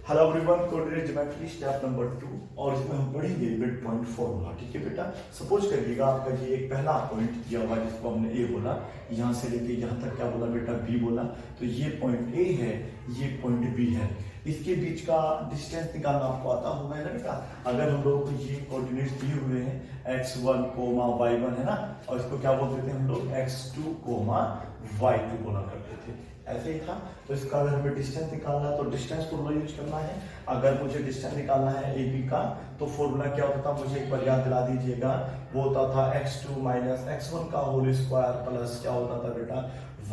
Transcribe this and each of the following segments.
Hello everyone, coordinate geometry step number 2 और इसमें हम पढ़ेंगे मिड पॉइंट फॉर्मूला। ठीक है बेटा, सपोज करिएगा आपका ये एक पहला पॉइंट दिया हुआ है जिसको हमने ए बोला, यहाँ से लेके यहाँ तक क्या बोला बेटा, बी बोला। तो ये पॉइंट ए है, ये पॉइंट बी है, इसके बीच का डिस्टेंस निकालना आपको आता होगा है ना बेटा। अगर हम लोग को ये कोऑर्डिनेट्स दिए हुए हैं x1, y1 है ना, और इसको क्या बोलते थे हम लोग, x2, y2 बोला करते थे, ऐसे ही था। तो इसका अगर हमें डिस्टेंस निकालना है तो डिस्टेंस फॉर्मूला यूज करना है। अगर मुझे डिस्टेंस निकालना है ए बी का तो फॉर्मूला क्या होता था, मुझे एक बार याद दिला दीजिएगा। वो होता था x2 माइनस x1 का होल स्क्वायर प्लस क्या होता था बेटा,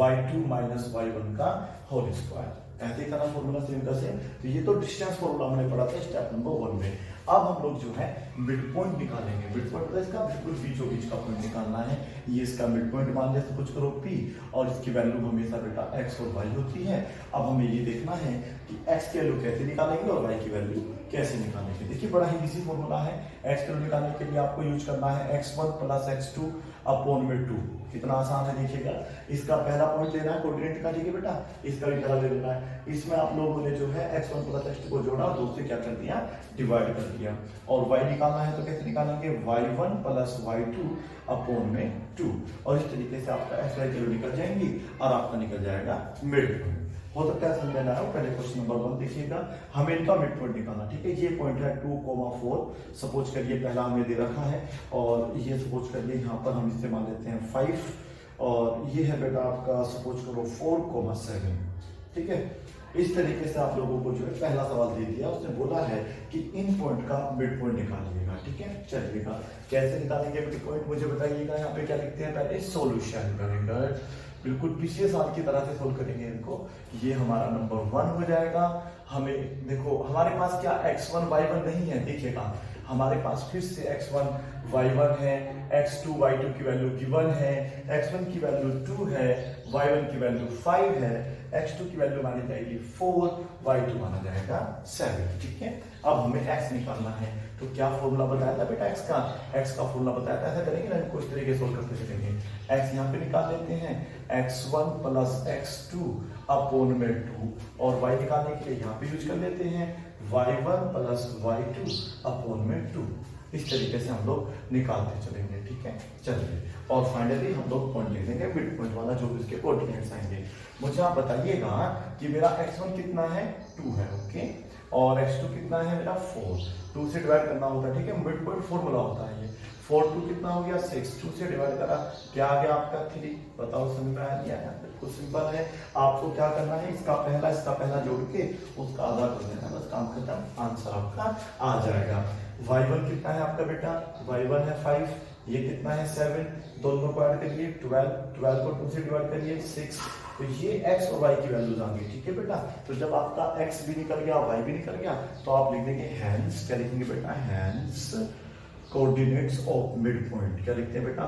y2 माइनस y1 का होल स्क्वायर। ऐसे ही था ना फॉर्मूला सेम का सेम। तो ये तो डिस्टेंस फॉर्मूला हमने पढ़ा था स्टेप नंबर 1 में। अब हम लोग जो है मिड पॉइंट निकालेंगे। मिड पॉइंट मतलब इसका बिल्कुल बीचों बीच का पॉइंट निकालना है। ये इसका मिड पॉइंट मान लिया, तो कुछ करो P, और इसकी वैल्यू हमेशा बेटा x और y होती है। अब हमें ये देखना है कि x की वैल्यू कैसे निकालेंगे और y की वैल्यू कैसे निकालेंगे। देखिए बड़ा ही इजी फॉर्मूला है। x की वैल्यू निकालने के लिए आपको यूज करना है x1 प्लस x2 अपॉन में 2। कितना आसान है देखिएगा। इसका पहला पॉइंट लेना है कोऑर्डिनेट का, ठीक है बेटा, इसका भी पहला ले लेना है। इसमें आप लोगों ने जो है x1 प्लस x2 को जोड़ा और 2 से क्या कर दिया, डिवाइड कर दिया। और y निकालना है तो कैसे निकालेंगे, y1 प्लस y2 अपॉन में 2। और इस तरीके से आपका x y की वैल्यू निकल जाएंगी और आपका निकल जाएगा मिड पॉइंट। हो सकता है समझ में आया हो। पहले क्वेश्चन नंबर 1 देखिएगा, हमें इनका मिड पॉइंट निकालना। ठीक है, ये पॉइंट है 2,4, सपोज करिए पहला हमें दे रखा है, और ये सपोज करिए यहाँ पर हम इस्तेमाल लेते हैं 5, और ये है बेटा आपका सपोज करो 4,7। ठीक है, इस तरीके से आप लोगों को जो है पहला सवाल दे दिया, उसने बोला है कि इन पॉइंट का मिड पॉइंट निकालिएगा। ठीक है, चलिएगा कैसे निकालेंगे मिड पॉइंट मुझे बताइएगा। यहाँ पे क्या लिखते हैं, पहले सॉल्यूशन करेंगे, बिल्कुल पिछले साल की तरह से सोल्व करेंगे इनको। ये हमारा नंबर 1 हो जाएगा। हमें देखो हमारे पास क्या x1 y1 नहीं है, देखिएगा हमारे पास फिर से x1 y1 है, x2 y2 की वैल्यू गिवन है, x1 की वैल्यू 2 है, y1 की वैल्यू 5 है, x2 की वैल्यू मानी जाएगी 4, y2 माना जाएगा 7। ठीक है, अब हमें x निकालना है। तो क्या फॉर्मूला बताया था बेटा x का फॉर्मूला बताया था। ऐसा करेंगे ना, इनको इस तरीके से सोल्व करते चलेंगे। x यहाँ पे निकाल लेते हैं, x1 प्लस x2 अपॉन में 2, और y निकालने के लिए यहाँ पे यूज कर लेते हैं y1 प्लस y2 अपॉन में 2। इस तरीके से हम लोग निकालते चलेंगे। ठीक है, चलिए, और फाइनली हम लोग पॉइंट लिख देंगे मिड पॉइंट वाला, जो भी इसके कोऑर्डिनेट्स आएंगे। मुझे आप बताइएगा कि मेरा x1 कितना है, 2 है, ओके, और x2 कितना है मेरा 4। 2 से डिवाइड करना होता है। ठीक है, मिड पॉइंट फॉर्मूला होता है ये। 4 2 कितना हो गया 6, 2 से डिवाइड करा, क्या आ गया आपका 3। बताओ समझ में आ गया है, बिल्कुल सिंपल है। आपको क्या करना है, इसका पहला जोड़ के उसका आधा कर देना, बस काम खत्म, आंसर आपका आ जाएगा। y1 कितना है आपका बेटा, y1 है 5, ये कितना है 7, दोनों को ऐड करिए 12, 12 को 2 से डिवाइड करिए 6। तो ये x और y की वैल्यूज आ गई। ठीक है बेटा, तो जब आपका x भी निकल गया y भी निकल गया, तो आप लिख देंगे हैंस, क्या लिखेंगे बेटा, hence coordinates of mid point. क्या लिखते हैं बेटा,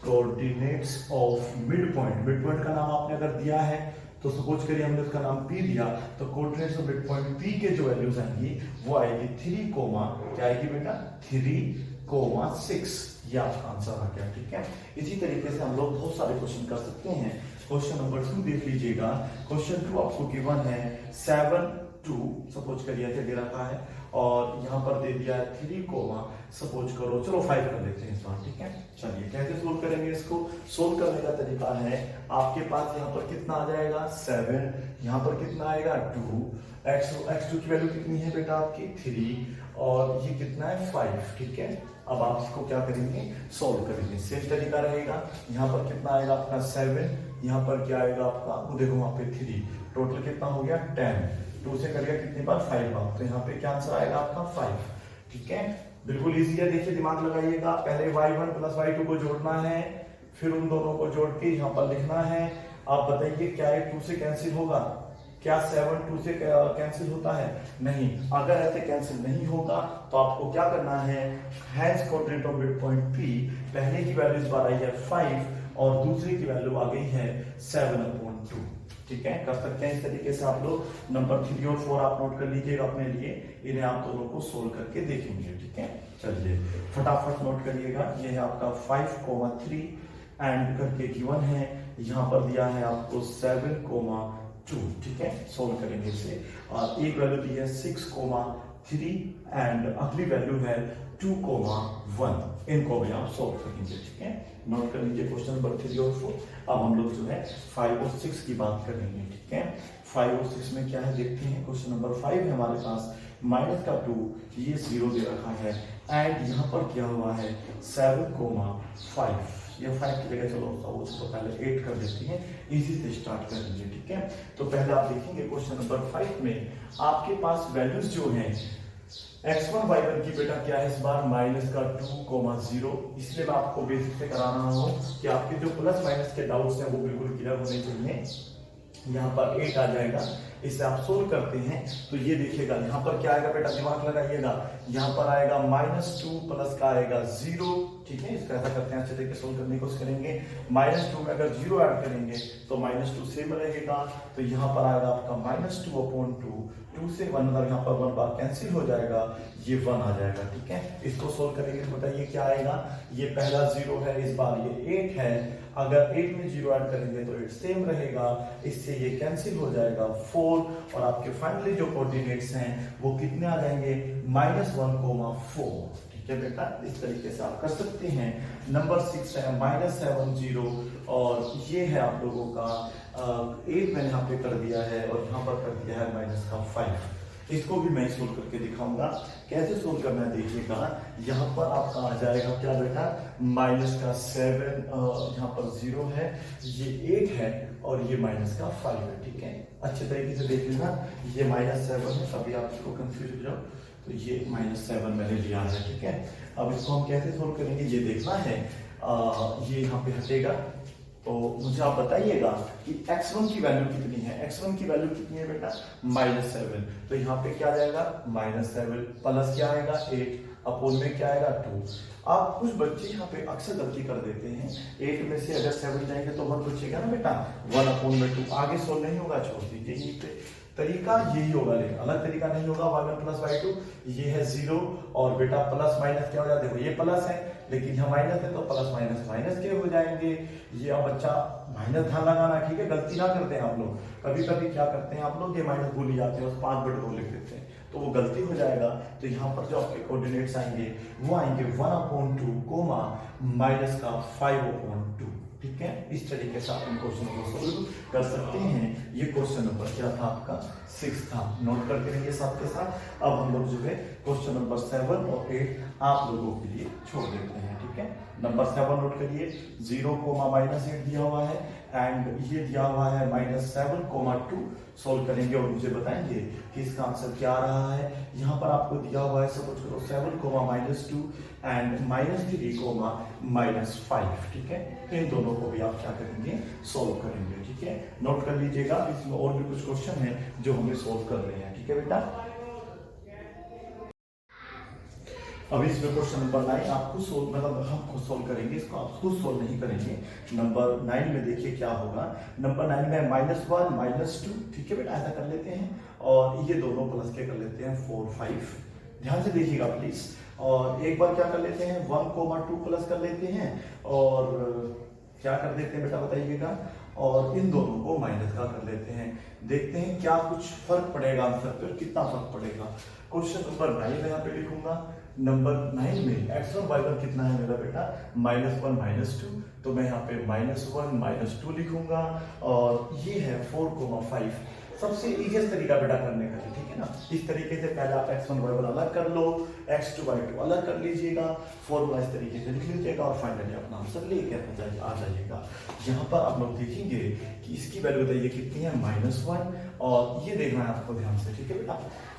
coordinates of mid point. Mid point का नाम आपने अगर दिया है तो सपोज करिए हमने उसका नाम P दिया, तो coordinates of mid point P के जो वैल्यूज आएंगी वो आएगी 3, क्या आएगी बेटा 3,6। ये आपका आंसर आ गया। ठीक है, इसी तरीके से हम लोग बहुत सारे क्वेश्चन कर सकते हैं। क्वेश्चन नंबर 2 देख लीजिएगा। क्वेश्चन 2 आपको गिवन है 7, 2 सपोज करिए दे रखा है, और यहाँ पर दे दिया है 3, सपोज करो, चलो 5 कर लेते हैं इस बार। ठीक है, चलिए कैसे सोल्व करेंगे इसको। सोल्व करने का तरीका है, आपके पास यहाँ पर कितना आ जाएगा 7, यहाँ पर कितना आएगा 2, x2 की वैल्यू कितनी है बेटा आपकी 3, और ये कितना है 5। ठीक है, अब आप इसको क्या करेंगे, सोल्व करेंगे। सेम तरीका रहेगा। यहाँ पर कितना आएगा आपका 7, यहाँ पर क्या आएगा आपका, वो देखो वहां पे 3, टोटल कितना हो गया 10, 2 से करिएगा कितनी बार 5 बार, तो यहाँ पे क्या आंसर आएगा आपका 5। ठीक है, बिल्कुल इजी है। देखिए दिमाग लगाइएगा, पहले y1 प्लस y2 को जोड़ना है, फिर उन दोनों को जोड़ के यहाँ पर लिखना है। आप बताइए क्या ये 2 से कैंसिल होगा, क्या 7 2 से कैंसिल होता है, नहीं। अगर ऐसे कैंसिल नहीं होगा तो आपको क्या करना है, hence coordinate of mid point P, पहले की वैल्यू इस बार आई है 5 और दूसरे की वैल्यू आ गई है 7/2। ठीक है, कर सकते हैं इस तरीके से आप लोग। नंबर 3 और 4 आप नोट कर लीजिएगा अपने लिए, इन्हें आप दोनों को सोल्व करके देखेंगे। ठीक है, चलिए फटाफट नोट करिएगा। ये है आपका 5,3 एंड करके गिवन है, यहाँ पर दिया है आपको 7, 2, ठीक है। सोल्व करेंगे इसे और एक वैल्यू दी है 6,3 एंड अगली वैल्यू है 2,1। इनको भी आप सोल्व करेंगे, ठीक है। नोट कर लीजिए क्वेश्चन नंबर 3 और 4। अब हम लोग जो है 5 और 6 की बात करेंगे, ठीक है। 5 और 6 में क्या है देखते हैं। क्वेश्चन नंबर 5 है हमारे पास माइनस का 2, ये 0 दे रखा है एंड यहाँ पर क्या हुआ है 7,5। ये 5 की जगह चलो उसको पहले 8 कर देते हैं, इजी से स्टार्ट कर लीजिए, ठीक है। तो पहले आप देखेंगे क्वेश्चन नंबर 5 में आपके पास वैल्यूज जो हैं x1 y1 की बेटा क्या है इस बार माइनस का 2,0, इसलिए मैं आपको बेसिक से करा रहा हूं कि आपके जो प्लस माइनस के डाउट्स हैं वो बिल्कुल क्लियर होने चाहिए। यहाँ पर 8 आ जाएगा, इसे आप सोल्व करते हैं तो ये देखिएगा यहाँ पर क्या आएगा बेटा, दिमाग लगाइएगा। यहाँ पर आएगा -2 प्लस का आएगा 0, ठीक है। इसको ऐसा करते हैं, अच्छे तरीके सोल्व करने की कोशिश करेंगे। -2 में अगर 0 ऐड करेंगे तो -2 सेम रहेगा, तो यहाँ पर आएगा आपका -2/2, 2 से 1 मतलब यहाँ पर 1 बार कैंसिल हो जाएगा, ये 1 आ जाएगा, ठीक है। इसको सोल्व करेंगे तो बताइए क्या आएगा। ये पहला 0 है, इस बार ये 8 है, अगर 8 में 0 ऐड करेंगे तो 8 सेम रहेगा, इससे ये कैंसिल हो जाएगा 4 और आपके फाइनली जो कोऑर्डिनेट्स हैं वो कितने आ जाएंगे -1,4, ठीक है बेटा। इस तरीके से आप कर सकते हैं। नंबर 6 है -70 और ये है आप लोगों का 8 मैंने यहाँ पे कर दिया है और यहाँ पर कर दिया है -5। इसको भी मैं सोल्व करके दिखाऊंगा कैसे सोल्व करना है, देखिएगा। यहाँ पर आपका आ जाएगा क्या बेटा -7, यहाँ पर 0 है, ये 8 है और ये -5 है, ठीक है। अच्छे तरीके से देख लेना, ये -7 है, अभी आप इसको कंफ्यूज हो जाओ तो ये -7 मैंने लिया है, ठीक है। अब इसको हम कैसे सोल्व करेंगे ये देखना है। ये यहाँ पे हटेगा तो मुझे आप बताइएगा कि x1 की वैल्यू कितनी है। x1 की वैल्यू कितनी है बेटा -7, तो यहाँ पे क्या जाएगा -7 प्लस क्या आएगा 8 अपोन में क्या आएगा 2। आप कुछ बच्चे यहाँ पे अक्सर गलती कर देते हैं, 8 में से अगर 7 जाएंगे तो 1 बचेगा ना बेटा, 1/2 आगे सोल्व नहीं होगा, छोड़ दीजिए। यही पे तरीका यही होगा, लेकिन अलग तरीका नहीं होगा। y1 + y2 ये है 0 और बेटा प्लस माइनस क्या हो जाता है, देखो ये प्लस है लेकिन यहाँ माइनस है तो प्लस माइनस माइनस के हो जाएंगे। ये अब बच्चा माइनस ध्यान लगाना, ठीक है, गलती ना करते हैं आप लोग। कभी कभी क्या करते हैं आप लोग, ये माइनस भूल जाते हैं, 5/2 लिख देते हैं तो वो गलती हो जाएगा। तो यहाँ पर जो आपके कोऑर्डिनेट्स आएंगे वो आएंगे 1/2 कोमा -5/2, ठीक है। इस तरीके से आप इन क्वेश्चन को सोल्व कर सकते हैं। ये क्वेश्चन नंबर क्या था आपका 6 था, नोट करके रहिए साथ के साथ। अब हम लोग जो है क्वेश्चन नंबर 7 और 8 आप लोगों के लिए छोड़ देते हैं, ठीक है। नंबर 7 नोट करिए, 0, -8 दिया हुआ है एंड ये दिया हुआ है -7,2। सोल्व करेंगे और मुझे बताएंगे कि इसका आंसर क्या आ रहा है। यहाँ पर आपको दिया हुआ है, सपोज करो 7, -2 एंड -3, -5, ठीक है। इन दोनों को भी आप क्या करेंगे सोल्व करेंगे, ठीक है। नोट कर लीजिएगा, इसमें और भी कुछ क्वेश्चन है जो हमें सोल्व कर रहे हैं, ठीक है बेटा। अभी इसमें क्वेश्चन नंबर 9 आप खुद सोल्व, मतलब हम खुद सोल्व करेंगे, इसको आप खुद सोल्व नहीं करेंगे। नंबर 9 में देखिए क्या होगा। नंबर 9 में -1 -2, ठीक है बेटा, ऐसा कर लेते हैं और ये दोनों प्लस के कर लेते हैं 4 5। ध्यान से देखिएगा प्लीज। और एक बार क्या कर लेते हैं 1,2 प्लस कर लेते हैं और क्या कर देते हैं बेटा बताइएगा, और इन दोनों को माइनस का कर लेते हैं। देखते हैं क्या कुछ फर्क पड़ेगा आंसर पे, कितना फर्क पड़ेगा। क्वेश्चन नंबर 9 में यहाँ पे लिखूंगा। नंबर 9 में x1 y1 कितना है मेरा बेटा -1 -2, तो मैं यहाँ पे -1 -2 लिखूंगा और ये है 4,5। सबसे इजीएस्ट तरीका बेटा करने का है, ठीक है ना। इस तरीके से पहले आप x1 y1 अलग कर लो, x2 y2 अलग कर लीजिएगा, फॉर्मूला इस तरीके से लिख लीजिएगा और फाइनली अपना आंसर लेके आ जाइएगा। यहाँ पर आप लोग देखेंगे कि इसकी वैल्यू बताइए कितनी है -1 और ये देखना है आपको ध्यान से, ठीक है बेटा।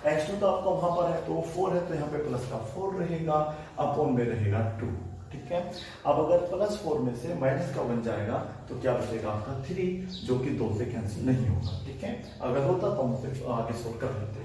x2 तो आपका वहां पर है तो 4 है तो यहाँ पे प्लस का 4 रहेगा, अपोन में रहेगा 2, ठीक है। अब अगर +4 में से माइनस का 1 जाएगा तो क्या बचेगा आपका 3, जो कि 2 से कैंसिल नहीं होगा, ठीक है। अगर होता तो हम उसे आगे सोल्व कर लेते।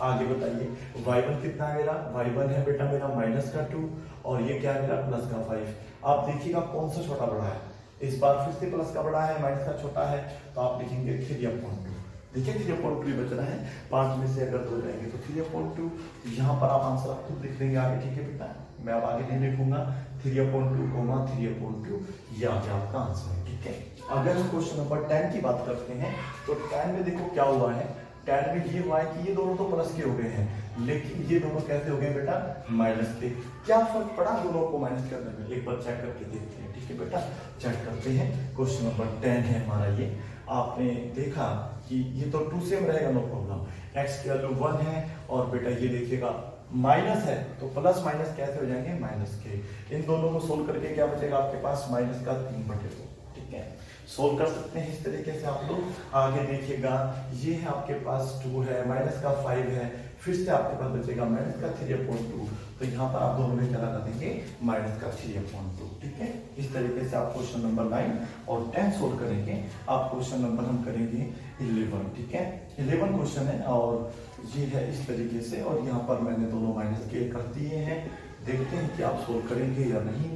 आगे बताइए y1 कितना है मेरा, y1 है बेटा मेरा -2 और ये क्या है मेरा +5। आप देखिएगा कौन सा छोटा बड़ा है, इस बार फिर से प्लस का बड़ा है, माइनस का छोटा है, तो आप लिखेंगे 3/2। देखिए 3/2 बच रहा है, 5 में से अगर 2 जाएंगे तो 3/2। यहाँ पर आप आंसर आप खुद लिख देंगे आगे, ठीक है बेटा, मैं अब आगे नहीं लिखूंगा। 3/2, 3/2 ये आ गया आपका आंसर, ठीक है। ठीक है। अगर हम क्वेश्चन नंबर 10 की बात करते हैं तो 10 में देखो क्या हुआ है, 10 में ये हुआ है कि ये दोनों तो प्लस के हो गए हैं, लेकिन ये दोनों कैसे हो गए बेटा, माइनस के। क्या फर्क पड़ा दोनों को माइनस करने में, एक बार चेक करके देखते हैं। ठीक है बेटा, चेक करते हैं। क्वेश्चन नंबर 10 है हमारा ये। आपने देखा कि ये तो 2 सेम रहेगा, नो प्रॉब्लम। x की वैल्यू 1 है और बेटा ये देखिएगा माइनस है तो प्लस माइनस कैसे हो जाएंगे, माइनस के। इन दोनों को सोल्व करके क्या बचेगा आपके पास, माइनस का 3/2। ठीक है, सोल्व कर सकते हैं इस तरीके से आप लोग। आगे देखिएगा ये है आपके पास 2 है, माइनस का 5 है, फिर से आपके पास बचेगा माइनस का 3/2। तो यहाँ पर आप दोनों में क्या लगा देंगे, माइनस का 3/2। ठीक है, इस तरीके से आप क्वेश्चन नंबर 9 और 10 सोल्व करेंगे। आप क्वेश्चन नंबर हम करेंगे 11। ठीक है, 11 क्वेश्चन है और ये है इस तरीके से, और यहाँ पर मैंने दोनों माइनस के कर दिए हैं। देखते हैं कि आप सोल्व करेंगे या नहीं,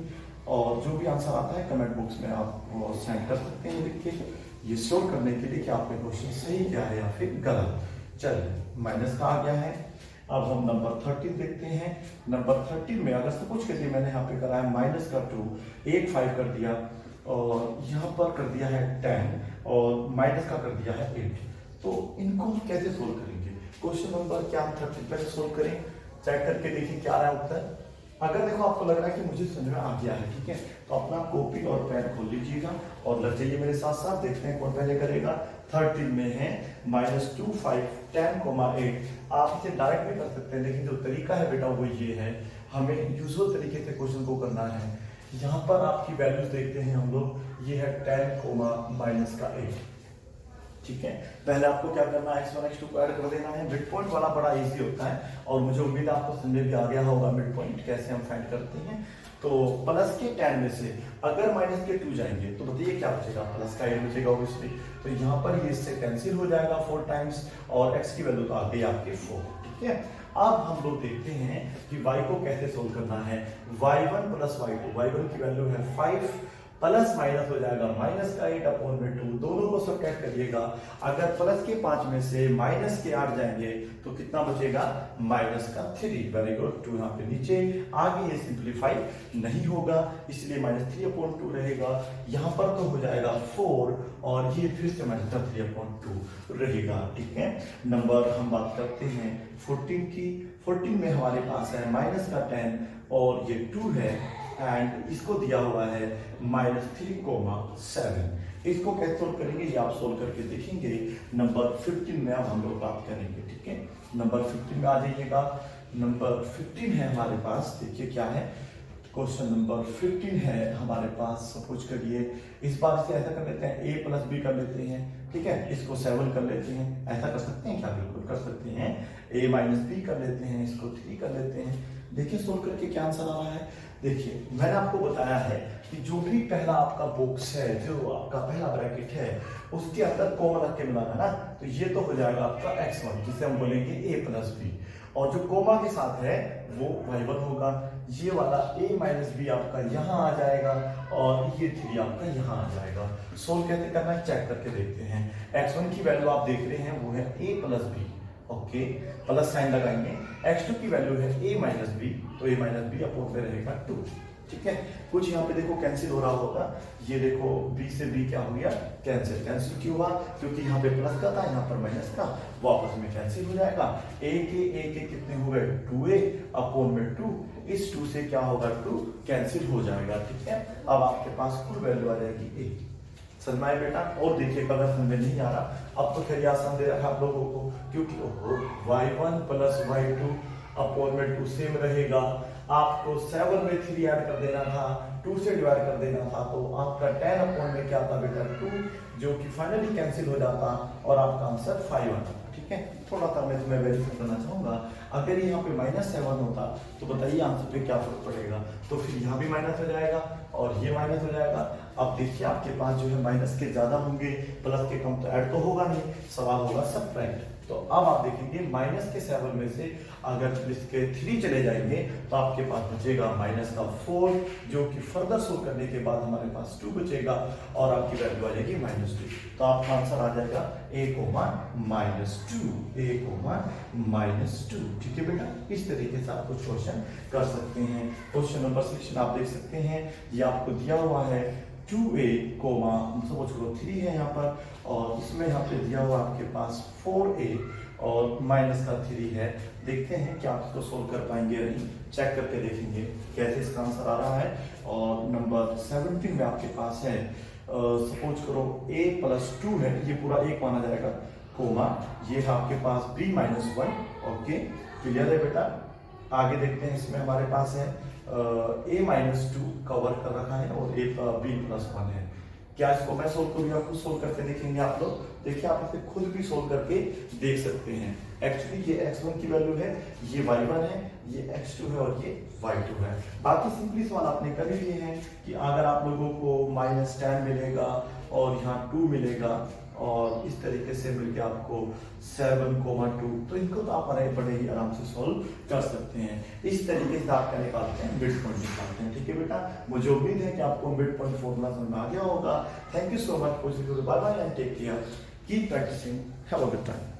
और जो भी आंसर आता है कमेंट बॉक्स में आप वो सेंड कर सकते हैं लिख के, ये श्योर करने के लिए कि आपने क्वेश्चन सही किया है या फिर गलत। चलिए, माइनस का आ गया है। अब हम नंबर 13 देखते हैं। नंबर 13 में अगर सब कुछ कर दिया, मैंने यहाँ पे करा है माइनस का 2, 1 5 कर दिया, और यहाँ पर कर दिया है 10 और माइनस का कर दिया है 8। तो इनको हम कैसे सोल्व करेंगे, क्वेश्चन नंबर क्या हम 13 पे सोल्व करें, चेक करके देखिए क्या रहा है उत्तर। अगर देखो आपको लग रहा है कि मुझे समझ में आ गया है, ठीक है, तो अपना कॉपी और पेन खोल लीजिएगा और लग जाइए मेरे साथ साथ। देखते हैं कौन पहले करेगा। 13 में है -2 5 10, 8। आप इसे डायरेक्ट भी कर सकते हैं, लेकिन जो तरीका है बेटा वो ये है, हमें यूजुअल तरीके से क्वेश्चन को करना है। यहाँ पर आपकी वैल्यूज देखते हैं हम लोग, ये है 10, -8। ठीक है, पहले आपको क्या करना है, x1 x2 को ऐड कर देना है। मिड पॉइंट वाला बड़ा इजी होता है, और मुझे उम्मीद है आपको समझ भी आ गया होगा मिड पॉइंट कैसे हम फाइंड करते हैं। तो प्लस के 10 में से अगर माइनस के 2 जाएंगे तो बताइए क्या बचेगा, प्लस का 8 बचेगा ऑब्वियसली। तो यहाँ पर ये इससे कैंसिल हो जाएगा 4 टाइम्स, और x की वैल्यू तो आ गई आपकी 4। ठीक है, अब हम लोग देखते हैं कि y को कैसे सोल्व करना है। y1 + y2, y1 की वैल्यू है 5, प्लस माइनस हो जाएगा माइनस का 8/2, दोनों को सबट्रैक्ट करिएगा। अगर प्लस के 5 में से माइनस के 8 जाएंगे तो कितना बचेगा, माइनस का 3। वेरी गुड, 2 यहाँ पे नीचे। आगे ये सिंप्लीफाई नहीं होगा, इसलिए -3/2 रहेगा। यहाँ पर तो हो जाएगा 4, और ये फिर से -3/2 रहेगा। ठीक है, नंबर हम बात करते हैं 14 की। 14 में हमारे पास है माइनस का 10 और ये 2 है, एंड इसको दिया हुआ है -3,7। इसको कैसे सोल्व करेंगे ये आप सोल्व करके देखेंगे। नंबर 15 में अब हम लोग बात करेंगे। ठीक है, नंबर 15 में आ जाइएगा। नंबर 15 है हमारे पास, देखिए क्या है, क्वेश्चन नंबर 15 है हमारे पास। सपोज करिए इस बार से ऐसा कर लेते हैं, a + b कर लेते हैं। ठीक है, इसको 7 कर लेते हैं, ऐसा कर सकते हैं क्या, बिल्कुल कर सकते हैं। a - b कर लेते हैं, इसको 3 कर लेते हैं। देखिए सोल्व करके क्या आंसर आ रहा है। देखिए मैंने आपको बताया है कि जो भी पहला आपका बॉक्स है, जो आपका पहला ब्रैकेट है, उसके अंदर कॉमन रख के मिलाना ना, तो ये तो हो जाएगा आपका x1, जिसे हम बोलेंगे a + b, और जो कोमा के साथ है वो y1 होगा। ये वाला a - b आपका यहाँ आ जाएगा, और ये 3 आपका यहाँ आ जाएगा। सोल्व कैसे करना है चेक करके देखते हैं। x1 की वैल्यू आप देख रहे हैं वो है a + b, okay, plus sign लगाएंगे। x2 की वैल्यू है a - b, तो a - b अपॉन में रहेगा 2। ठीक है, कुछ यहाँ पे देखो कैंसिल हो रहा होगा, ये देखो b से b क्या हो गया, कैंसिल। कैंसिल क्यों हुआ, क्योंकि यहाँ पे प्लस का था, यहाँ पर माइनस का, वापस में कैंसिल हो जाएगा। a के कितने हो गए, 2a अपॉन में 2, इस 2 से क्या होगा, 2 कैंसिल हो जाएगा। ठीक है, अब आपके पास कुल वैल्यू आ जाएगी a। समझ में आए बेटा। और देखिए अगर समझ में नहीं आ रहा, अब तो खैर आसान दे रखा आप लोगों को, क्योंकि y1 + y2 अपॉन में 2 सेम रहेगा। आपको 7 में 3 ऐड कर देना था, 2 से डिवाइड कर देना था, तो आपका 10 अपॉन में क्या आता बेटा, 2, जो कि फाइनली कैंसिल हो जाता, और आपका आंसर 5 आता। ठीक है, थोड़ा सा मैं तुम्हें वेरीफाई करना चाहूंगा, अगर यहाँ पे -7 होता तो बताइए आंसर पे क्या फर्क पड़ेगा, तो फिर यहाँ भी माइनस हो जाएगा और ये माइनस हो जाएगा। अब देखिए आपके पास जो है माइनस के ज्यादा होंगे, प्लस के कम तो ऐड तो होगा नहीं, सवाल होगा सबट्रैक्ट। तो अब आप देखेंगे -7 में से अगर इसके 3 चले जाएंगे तो आपके पास बचेगा -4, जो कि फर्दर सोल्व करने के बाद हमारे पास 2 बचेगा, और आपकी वैल्यू आ जाएगी -2। तो आपका आंसर आ जाएगा a, -2। ठीक है बेटा, इस तरीके से आप कुछ क्वेश्चन कर सकते हैं। क्वेश्चन नंबर 16 आप देख सकते हैं, ये आपको दिया हुआ है 2a कोमा सपोज करो 3 है यहाँ पर, और इसमें यहाँ पे दिया हुआ आपके पास 4a और माइनस का 3 है। देखते हैं कि आप इसको सोल्व कर पाएंगे या नहीं, चेक करके देखेंगे कैसे इसका आंसर आ रहा है। और नंबर 17 में आपके पास है, सपोज करो a प्लस 2 है, ये पूरा एक माना जाएगा, कोमा ये है आपके पास b माइनस 1। ओके, क्लियर है बेटा। आगे देखते हैं, इसमें हमारे पास है a माइनस 2 कवर कर रखा है और b प्लस 1 है। क्या इसको मैं सोल्व करूँ या खुद सोल्व करके देखेंगे आप लोग? देखिए आप इसे खुद भी सोल्व करके देख सकते हैं। एक्चुअली ये x1 की वैल्यू है, ये y1 है, ये x2 है और ये y2 है। बाकी सिंपली सवाल आपने कर ही लिए हैं कि अगर आप लोगों को -10 मिलेगा और यहाँ 2 मिलेगा और इस तरीके से मिलके आपको 7,2, तो इनको तो आप बड़े ही आराम से सॉल्व कर सकते हैं। इस तरीके से आप क्या निकालते हैं, मिड पॉइंट निकालते हैं। ठीक है बेटा, मुझे उम्मीद है कि आपको मिड पॉइंट फॉर्मूला समझ में आ गया होगा। Thank you so much for bye bye and take care, keep practicing, have a good time.